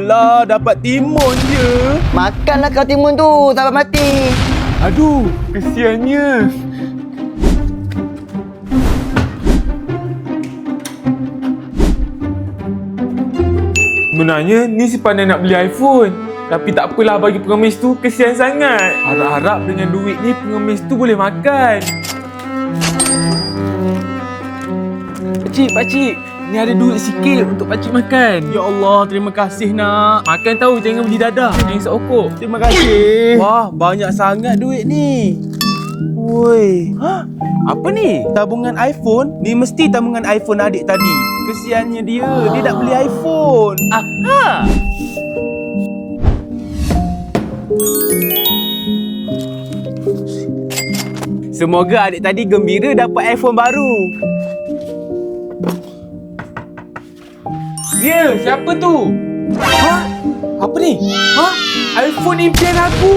Alah, dapat timun je. Makanlah kau timun tu sampai mati. Aduh, kesiannya. Sebenarnya ni si pandai nak beli iPhone. Tapi tak apalah bagi pengemis tu, kesian sangat. Harap-harap dengan duit ni pengemis tu boleh makan. Pakcik, ni ada duit sikit untuk pakcik makan. Ya Allah, terima kasih nak. Makan tahu, jangan beli dadah. Jangan isap okok. Terima kasih. Wah, banyak sangat duit ni. Woi. Apa ni? Tabungan iPhone? Ni mesti tabungan iPhone adik tadi. Kesiannya dia. Dia nak beli iPhone. Aha. Semoga adik tadi gembira dapat iPhone baru. Ya, siapa tu? Ha? Apa ni? Ha? iPhone impian aku!